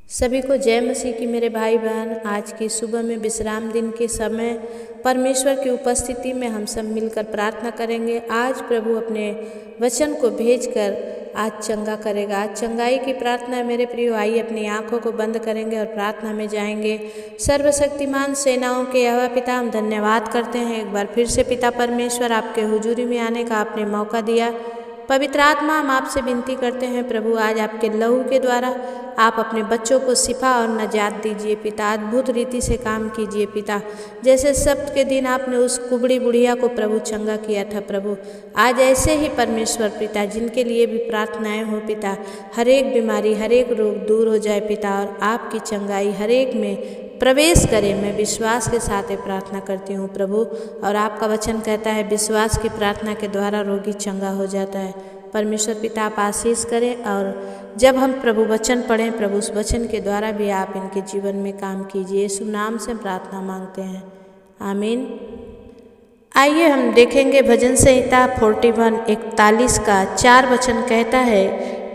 सभी को जय मसीह की मेरे भाई बहन। आज की सुबह में विश्राम दिन के समय परमेश्वर की उपस्थिति में हम सब मिलकर प्रार्थना करेंगे। आज प्रभु अपने वचन को भेजकर आज चंगा करेगा। आज चंगाई की प्रार्थना है मेरे प्रियो। आइए अपनी आंखों को बंद करेंगे और प्रार्थना में जाएंगे। सर्वशक्तिमान सेनाओं के यहोवा पिता, हम धन्यवाद करते हैं एक बार फिर से पिता परमेश्वर आपके हुजूरी में आने का आपने मौका दिया। पवित्र आत्मा, हम आपसे विनती करते हैं प्रभु, आज आपके लहू के द्वारा आप अपने बच्चों को शिफा और नजात दीजिए पिता। अद्भुत रीति से काम कीजिए पिता। जैसे सब्त के दिन आपने उस कुबड़ी बुढ़िया को प्रभु चंगा किया था प्रभु, आज ऐसे ही परमेश्वर पिता जिनके लिए भी प्रार्थनाएं हो पिता, हर एक बीमारी हर एक रोग दूर हो जाए पिता और आपकी चंगाई हर एक में प्रवेश करे। मैं विश्वास के साथ ये प्रार्थना करती हूँ प्रभु। और आपका वचन कहता है विश्वास की प्रार्थना के द्वारा रोगी चंगा हो जाता है। परमेश्वर पिता आप आशीष करें और जब हम प्रभु वचन पढ़ें प्रभु उस वचन के द्वारा भी आप इनके जीवन में काम कीजिए। यीशु नाम से प्रार्थना मांगते हैं, आमीन। आइए हम देखेंगे भजन संहिता 41:41 का 4 वचन कहता है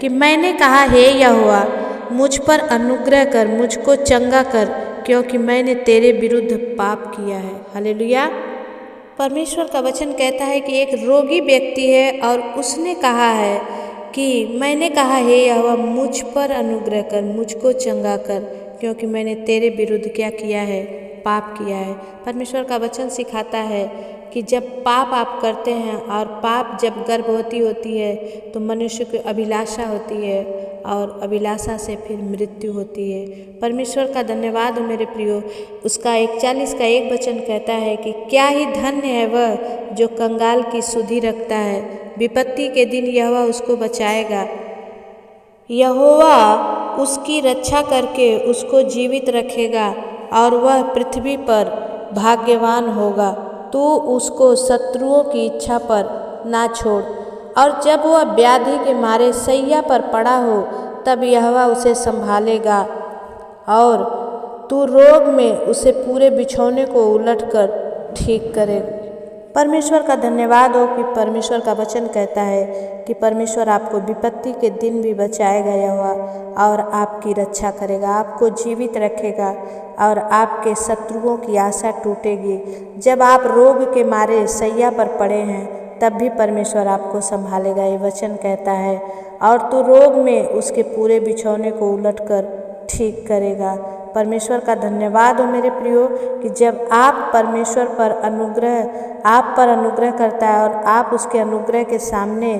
कि मैंने कहा हे यहोवा मुझ पर अनुग्रह कर, मुझको चंगा कर, क्योंकि मैंने तेरे विरुद्ध पाप किया है। हालेलुया। परमेश्वर का वचन कहता है कि एक रोगी व्यक्ति है और उसने कहा है कि मैंने कहा हे यहोवा मुझ पर अनुग्रह कर, मुझको चंगा कर, क्योंकि मैंने तेरे विरुद्ध क्या किया है? पाप किया है। परमेश्वर का वचन सिखाता है कि जब पाप आप करते हैं और पाप जब गर्भवती होती है तो मनुष्य की अभिलाषा होती है और अभिलाषा से फिर मृत्यु होती है। परमेश्वर का धन्यवाद हो मेरे प्रियो। उसका 41 का 1 वचन कहता है कि क्या ही धन्य है वह जो कंगाल की सुधि रखता है, विपत्ति के दिन यहोवा उसको बचाएगा। यहोवा उसकी रक्षा करके उसको जीवित रखेगा और वह पृथ्वी पर भाग्यवान होगा। तू उसको शत्रुओं की इच्छा पर ना छोड़, और जब वह व्याधि के मारे सैया पर पड़ा हो तब यहोवा उसे संभालेगा और तू रोग में उसे पूरे बिछौने को उलटकर ठीक करेगा। परमेश्वर का धन्यवाद हो कि परमेश्वर का वचन कहता है कि परमेश्वर आपको विपत्ति के दिन भी बचाएगा यहोवा और आपकी रक्षा करेगा, आपको जीवित रखेगा और आपके शत्रुओं की आशा टूटेगी। जब आप रोग के मारे सैया पर पड़े हैं तब भी परमेश्वर आपको संभालेगा। ये वचन कहता है और तू रोग में उसके पूरे बिछौने को उलटकर ठीक करेगा। परमेश्वर का धन्यवाद हो मेरे प्रियो कि जब आप परमेश्वर पर आप पर अनुग्रह करता है और आप उसके अनुग्रह के सामने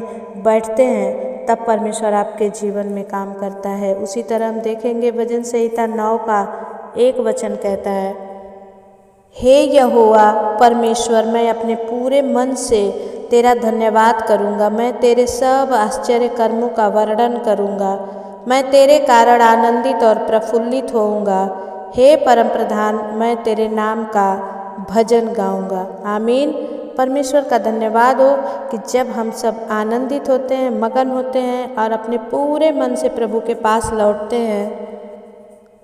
बैठते हैं तब परमेश्वर आपके जीवन में काम करता है। उसी तरह हम देखेंगे भजन संहिता 9 का 1 वचन कहता है, हे यहोवा परमेश्वर मैं अपने पूरे मन से तेरा धन्यवाद करूँगा, मैं तेरे सब आश्चर्य कर्मों का वर्णन करूँगा, मैं तेरे कारण आनंदित और प्रफुल्लित होऊंगा। हे परम प्रधान मैं तेरे नाम का भजन गाऊंगा। आमीन। परमेश्वर का धन्यवाद हो कि जब हम सब आनंदित होते हैं, मगन होते हैं और अपने पूरे मन से प्रभु के पास लौटते हैं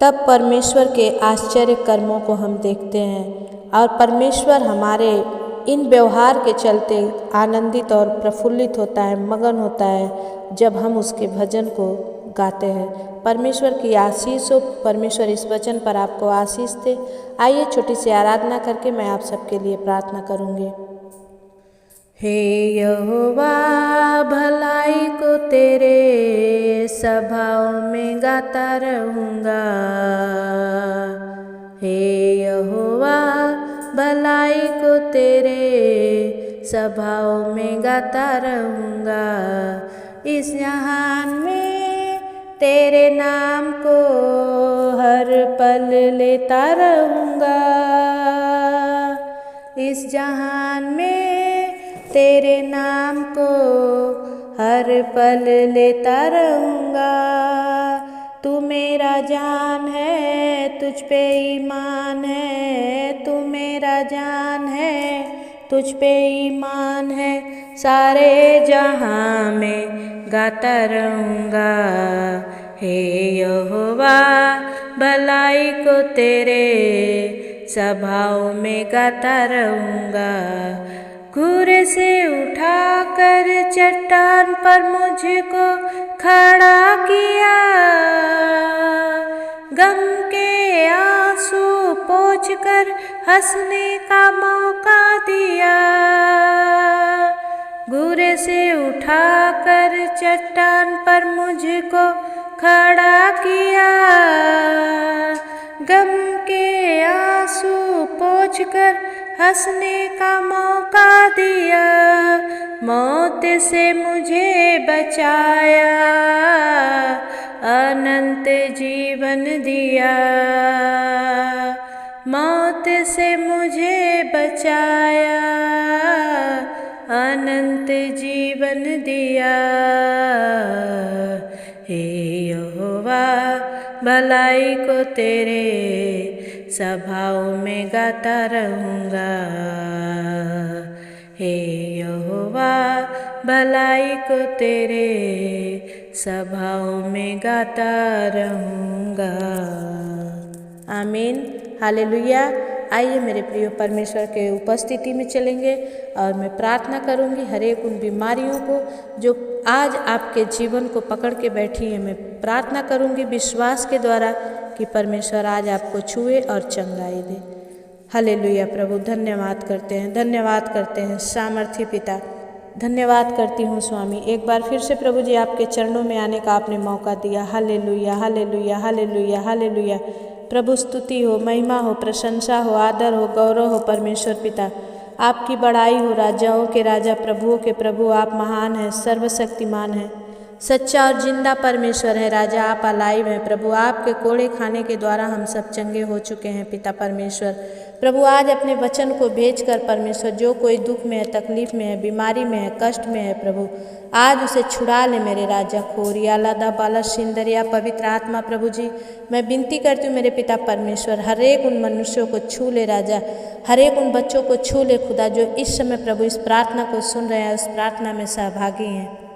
तब परमेश्वर के आश्चर्य कर्मों को हम देखते हैं और परमेश्वर हमारे इन व्यवहार के चलते आनंदित और प्रफुल्लित होता है, मगन होता है जब हम उसके भजन को गाते हैं। परमेश्वर की आशीष हो। परमेश्वर इस वचन पर आपको आशीष दे। आइए छोटी सी आराधना करके मैं आप सबके लिए प्रार्थना करूँगी। हे यहोवा भलाई को तेरे सभाओं में गाता रहूँगा, हे यहोवा भलाई को तेरे सभाओं में गाता रहूँगा। इस जहान में तेरे नाम को हर पल लेता रहूँगा, इस जहान में तेरे नाम को हर पल लेता रहूँगा। तू मेरा जान है, तुझ पे ईमान है, तू मेरा जान है, तुझ पे ईमान है, सारे जहां में गाता रहूँगा। हे यहोवा भलाई को तेरे सभाओं में गाता रहूँगा। घूरे से उठाकर चट्टान पर मुझको खड़ा किया, गम के आंसू पोंछकर हंसने का मौका दिया, घूरे से उठाकर चट्टान पर मुझको खड़ा किया। गम के आंसू पोंछकर हंसने का मौका दिया, मौत से मुझे बचाया, अनंत जीवन दिया। मौत से मुझे बचाया, अनंत जीवन दिया। हे यहोवा भलाई को तेरे सभाओं में गाता रहूँगा। हे यहोवा भलाई को तेरे सभाओं में गाता रहूँगा। आमीन, हालेलुया। आइए मेरे प्रिय परमेश्वर के उपस्थिति में चलेंगे और मैं प्रार्थना करूंगी हर एक उन बीमारियों को जो आज आपके जीवन को पकड़ के बैठी है। मैं प्रार्थना करूंगी विश्वास के द्वारा कि परमेश्वर आज आपको छुए और चंगाई दे। हालेलुया प्रभु, धन्यवाद करते हैं सामर्थी पिता, धन्यवाद करती हूँ स्वामी। एक बार फिर से प्रभु जी आपके चरणों में आने का आपने मौका दिया। Hallelujah hallelujah hallelujah hallelujah. प्रभु स्तुति हो, महिमा हो, प्रशंसा हो, आदर हो, गौरव हो परमेश्वर पिता। आपकी बड़ाई हो, राजाओं के राजा, प्रभुओं के प्रभु। आप महान हैं, सर्वशक्तिमान हैं, सच्चा और जिंदा परमेश्वर है राजा। आप अलाइव हैं प्रभु। आपके कोड़े खाने के द्वारा हम सब चंगे हो चुके हैं पिता परमेश्वर। प्रभु आज अपने वचन को भेजकर परमेश्वर जो कोई दुख में है, तकलीफ में है, बीमारी में है, कष्ट में है प्रभु, आज उसे छुड़ा ले मेरे राजा। खोरिया लादा बाला सिंदरिया पवित्र आत्मा प्रभु जी, मैं विनती करती हूँ मेरे पिता परमेश्वर, हर एक उन मनुष्यों को छू ले राजा, हर एक उन बच्चों को छू ले खुदा जो इस समय प्रभु इस प्रार्थना को सुन रहे हैं, उस प्रार्थना में सहभागी हैं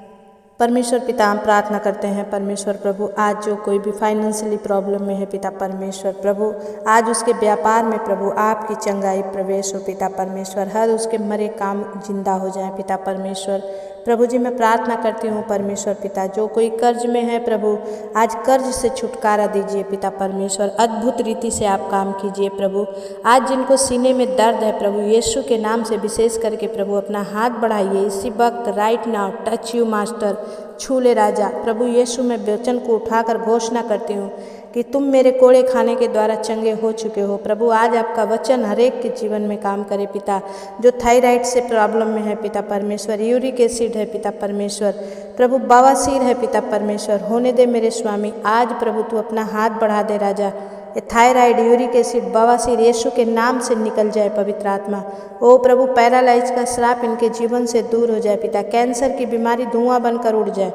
परमेश्वर पिता। हम प्रार्थना करते हैं परमेश्वर प्रभु, आज जो कोई भी फाइनेंशियली प्रॉब्लम में है पिता परमेश्वर प्रभु, आज उसके व्यापार में प्रभु आपकी चंगाई प्रवेश हो पिता परमेश्वर। हर उसके मरे काम जिंदा हो जाए पिता परमेश्वर प्रभु जी। मैं प्रार्थना करती हूँ परमेश्वर पिता, जो कोई कर्ज में है प्रभु, आज कर्ज से छुटकारा दीजिए पिता परमेश्वर। अद्भुत रीति से आप काम कीजिए प्रभु। आज जिनको सीने में दर्द है प्रभु, यीशु के नाम से विशेष करके प्रभु अपना हाथ बढ़ाइए इसी वक्त, right now touch you master, छू ले राजा प्रभु यीशु। मैं वचन को उठाकर घोषणा करती हूँ कि तुम मेरे कोड़े खाने के द्वारा चंगे हो चुके हो प्रभु। आज आपका वचन हर एक के जीवन में काम करे पिता। जो थायराइड से प्रॉब्लम में है पिता परमेश्वर, यूरिक एसिड है पिता परमेश्वर प्रभु, बवासीर है पिता परमेश्वर, होने दे मेरे स्वामी। आज प्रभु तू अपना हाथ बढ़ा दे राजा, ये थायराइड, यूरिक एसिड, बवासीर यीशु के नाम से निकल जाए पवित्र आत्मा। ओ प्रभु पैरालाइज का श्राप इनके जीवन से दूर हो जाए पिता। कैंसर की बीमारी धुआं बनकर उड़ जाए।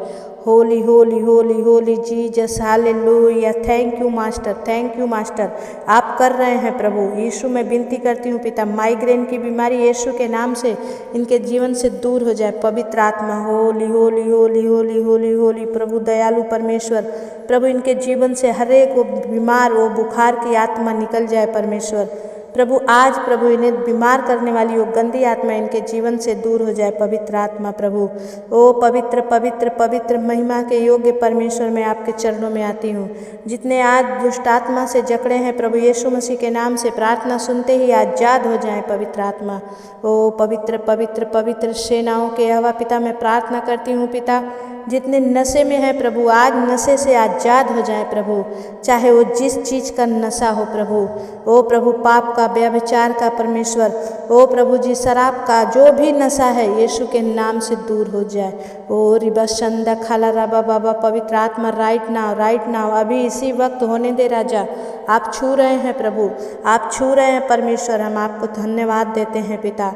Holi Holi Holi Holi Jesus, hallelujah. Thank you master, thank you master, आप कर रहे हैं प्रभु यीशु। मैं विनती करती हूँ पिता, माइग्रेन की बीमारी यीशु के नाम से इनके जीवन से दूर हो जाए पवित्र आत्मा। होली होली होली होली होली होली प्रभु दयालु परमेश्वर प्रभु, इनके जीवन से हर एक वो बीमार, वो बुखार की आत्मा निकल जाए परमेश्वर प्रभु। आज प्रभु इन्हें बीमार करने वाली वो गंदी आत्मा इनके जीवन से दूर हो जाए पवित्र आत्मा प्रभु। ओ पवित्र पवित्र पवित्र महिमा के योग्य परमेश्वर, मैं आपके चरणों में आती हूँ। जितने आज दुष्ट आत्मा से जकड़े हैं प्रभु, यीशु मसीह के नाम से प्रार्थना सुनते ही आजाद हो जाएं पवित्र आत्मा। ओ पवित्र पवित्र पवित्र सेनाओं के यहोवा पिता, मैं प्रार्थना करती हूँ पिता, जितने नशे में है प्रभु, आज नशे से आजाद हो जाए प्रभु, चाहे वो जिस चीज़ का नशा हो प्रभु। ओ प्रभु पाप का, व्यभिचार का परमेश्वर, ओ प्रभु जी शराब का, जो भी नशा है यीशु के नाम से दूर हो जाए। ओ रिबसंदा खाला राबा बाबा पवित्र आत्मा, राइट नाउ अभी इसी वक्त होने दे राजा। आप छू रहे हैं प्रभु, आप छू रहे हैं परमेश्वर, हम आपको धन्यवाद देते हैं पिता।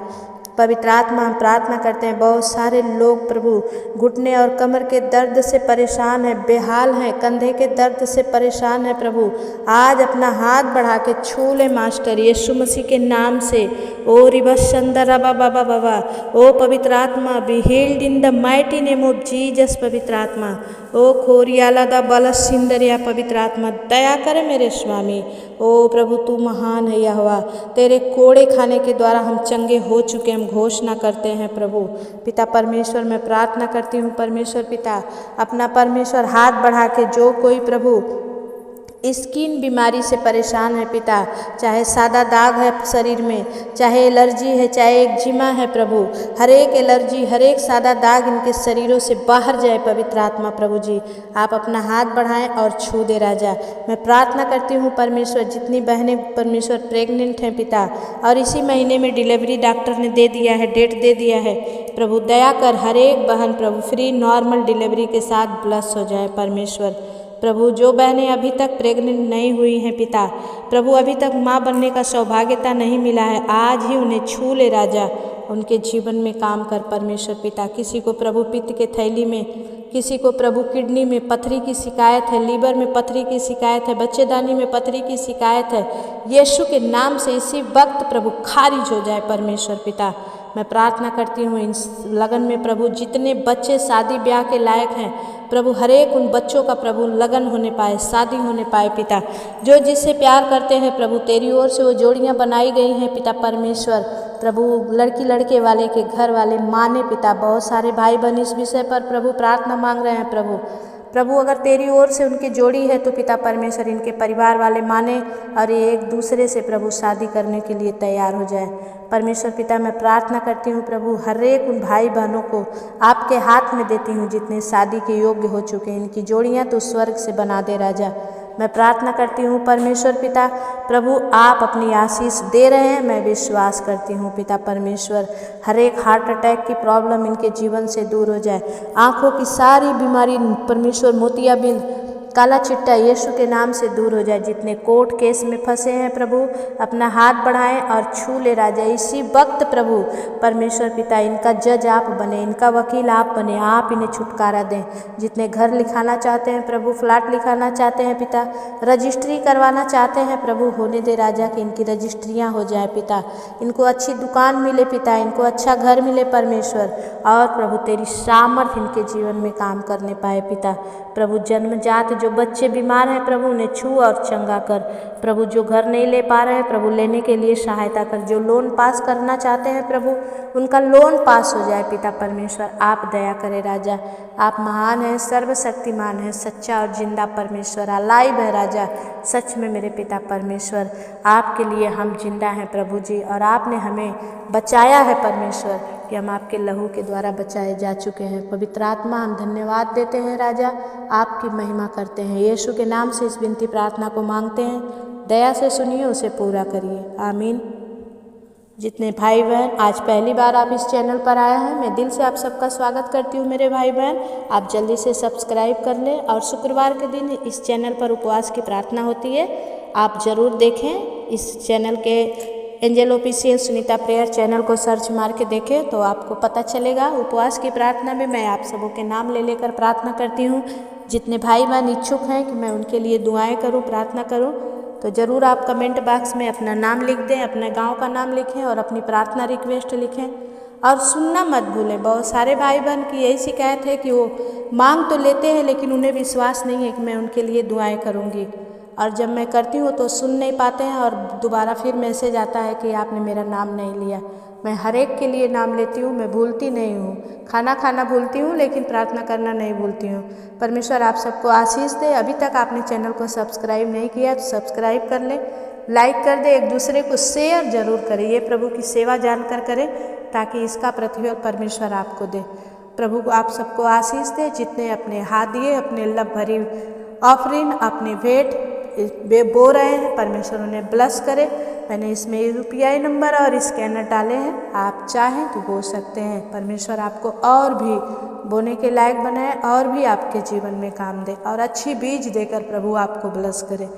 पवित्र आत्मा हम प्रार्थना करते हैं, बहुत सारे लोग प्रभु घुटने और कमर के दर्द से परेशान हैं, बेहाल हैं, कंधे के दर्द से परेशान हैं प्रभु, आज अपना हाथ बढ़ा के छू ले मास्टर यीशु मसीह के नाम से। ओ रिबसंदरा बाबा बाबा, ओ पवित्र आत्मा, be healed in the mighty name of Jesus पवित्र आत्मा। ओ खोरियाला दा बल सिंदरिया पवित्र आत्मा, दया करे मेरे स्वामी। ओ प्रभु तू महान है यहोवा, तेरे कोड़े खाने के द्वारा हम चंगे हो चुके, हम घोषणा करते हैं प्रभु। पिता परमेश्वर मैं प्रार्थना करती हूँ परमेश्वर पिता, अपना परमेश्वर हाथ बढ़ा के जो कोई प्रभु स्किन बीमारी से परेशान है पिता, चाहे सादा दाग है शरीर में, चाहे एलर्जी है, चाहे एक्जिमा है प्रभु, हर एक एलर्जी, हर एक सादा दाग इनके शरीरों से बाहर जाए पवित्र आत्मा प्रभु जी। आप अपना हाथ बढ़ाएं और छू दे राजा। मैं प्रार्थना करती हूँ परमेश्वर, जितनी बहनें परमेश्वर प्रेग्नेंट हैं पिता, और इसी महीने में डिलीवरी डॉक्टर ने दे दिया है, डेट दे दिया है प्रभु, दया कर हर एक बहन प्रभु फ्री नॉर्मल डिलीवरी के साथ ब्लेस हो जाए परमेश्वर प्रभु। जो बहनें अभी तक प्रेग्नेंट नहीं हुई हैं पिता प्रभु, अभी तक माँ बनने का सौभाग्यता नहीं मिला है, आज ही उन्हें छू ले राजा, उनके जीवन में काम कर परमेश्वर पिता। किसी को प्रभु पित्त के थैली में, किसी को प्रभु किडनी में पथरी की शिकायत है, लीवर में पथरी की शिकायत है, बच्चेदानी में पथरी की शिकायत है, यीशु के नाम से इसी वक्त प्रभु खारिज हो जाए परमेश्वर पिता। मैं प्रार्थना करती हूँ इन लगन में प्रभु, जितने बच्चे शादी ब्याह के लायक हैं प्रभु, हर एक उन बच्चों का प्रभु लगन होने पाए, शादी होने पाए पिता। जो जिससे प्यार करते हैं प्रभु, तेरी ओर से वो जोड़ियाँ बनाई गई हैं पिता परमेश्वर प्रभु। लड़की लड़के वाले के घर वाले माने पिता, बहुत सारे भाई बहन इस विषय पर प्रभु प्रार्थना मांग रहे हैं प्रभु। प्रभु अगर तेरी ओर से उनकी जोड़ी है तो पिता परमेश्वर इनके परिवार वाले माने और ये एक दूसरे से प्रभु शादी करने के लिए तैयार हो जाए परमेश्वर पिता। मैं प्रार्थना करती हूँ प्रभु, हर एक उन भाई बहनों को आपके हाथ में देती हूँ जितने शादी के योग्य हो चुके हैं, इनकी जोड़ियाँ तो स्वर्ग से बना दे राजा। मैं प्रार्थना करती हूँ परमेश्वर पिता प्रभु, आप अपनी आशीष दे रहे हैं, मैं विश्वास करती हूँ पिता परमेश्वर। हर एक हार्ट अटैक की प्रॉब्लम इनके जीवन से दूर हो जाए, आँखों की सारी बीमारी परमेश्वर, मोतियाबिंद, काला चिट्टा यीशु के नाम से दूर हो जाए। जितने कोर्ट केस में फंसे हैं प्रभु, अपना हाथ बढ़ाएं और छू ले राजा इसी वक्त प्रभु परमेश्वर पिता। इनका जज आप बने, इनका वकील आप बने, आप इन्हें छुटकारा दें। जितने घर लिखाना चाहते हैं प्रभु, फ्लैट लिखाना चाहते हैं पिता, रजिस्ट्री करवाना चाहते हैं प्रभु, होने दे राजा कि इनकी रजिस्ट्रियाँ हो जाए पिता, इनको अच्छी दुकान मिले पिता, इनको अच्छा घर मिले परमेश्वर, और प्रभु तेरी सामर्थ इनके जीवन में काम करने पाए पिता प्रभु। जन्मजात जो बच्चे बीमार हैं प्रभु, उन्हें छू और चंगा कर प्रभु। जो घर नहीं ले पा रहे हैं प्रभु, लेने के लिए सहायता कर। जो लोन पास करना चाहते हैं प्रभु, उनका लोन पास हो जाए पिता परमेश्वर। आप दया करें राजा, आप महान हैं, सर्वशक्तिमान हैं, सच्चा और जिंदा परमेश्वर, अलाइव है राजा। सच में मेरे पिता परमेश्वर, आपके लिए हम जिंदा हैं प्रभु जी, और आपने हमें बचाया है परमेश्वर कि हम आपके लहू के द्वारा बचाए जा चुके हैं। पवित्र आत्मा, हम धन्यवाद देते हैं राजा, आपकी महिमा करते हैं। यीशु के नाम से इस विनती प्रार्थना को मांगते हैं, दया से सुनिए, उसे पूरा करिए, आमीन। जितने भाई बहन आज पहली बार आप इस चैनल पर आए हैं, मैं दिल से आप सबका स्वागत करती हूँ मेरे भाई बहन। आप जल्दी से सब्सक्राइब कर लें, और शुक्रवार के दिन इस चैनल पर उपवास की प्रार्थना होती है, आप ज़रूर देखें। इस चैनल के angel official Sunita prayer channel को सर्च मार के देखें तो आपको पता चलेगा। उपवास की प्रार्थना में मैं आप सबों के नाम ले लेकर प्रार्थना करती हूँ। जितने भाई बहन इच्छुक हैं कि मैं उनके लिए दुआएं करूँ, प्रार्थना करूँ, तो ज़रूर आप कमेंट बॉक्स में अपना नाम लिख दें, अपने गांव का नाम लिखें और अपनी प्रार्थना रिक्वेस्ट लिखें। और सुनना मत भूलें। बहुत सारे भाई बहन की यही शिकायत है कि वो मांग तो लेते हैं लेकिन उन्हें विश्वास नहीं है कि मैं उनके लिए दुआएं करूँगी, और जब मैं करती हूँ तो सुन नहीं पाते हैं और दोबारा फिर मैसेज आता है कि आपने मेरा नाम नहीं लिया। मैं हर एक के लिए नाम लेती हूँ, मैं भूलती नहीं हूँ। खाना खाना भूलती हूँ लेकिन प्रार्थना करना नहीं भूलती हूँ। परमेश्वर आप सबको आशीष दे। अभी तक आपने चैनल को सब्सक्राइब नहीं किया तो सब्सक्राइब कर लें, लाइक कर दे, एक दूसरे को शेयर जरूर करें। ये प्रभु की सेवा जानकर करें ताकि इसका प्रतिफल परमेश्वर आपको दे। प्रभु को आप सबको आशीष दे। जितने अपने हाथ दिए, अपने लब भरी ऑफरिंग, अपनी भेंट बो रहे हैं, परमेश्वर उन्हें ब्लेस करे। मैंने इसमें UPI नंबर और स्कैनर डाले हैं, आप चाहें तो बो सकते हैं। परमेश्वर आपको और भी बोने के लायक बनाए और भी आपके जीवन में काम दे और अच्छी बीज देकर प्रभु आपको ब्लेस करे।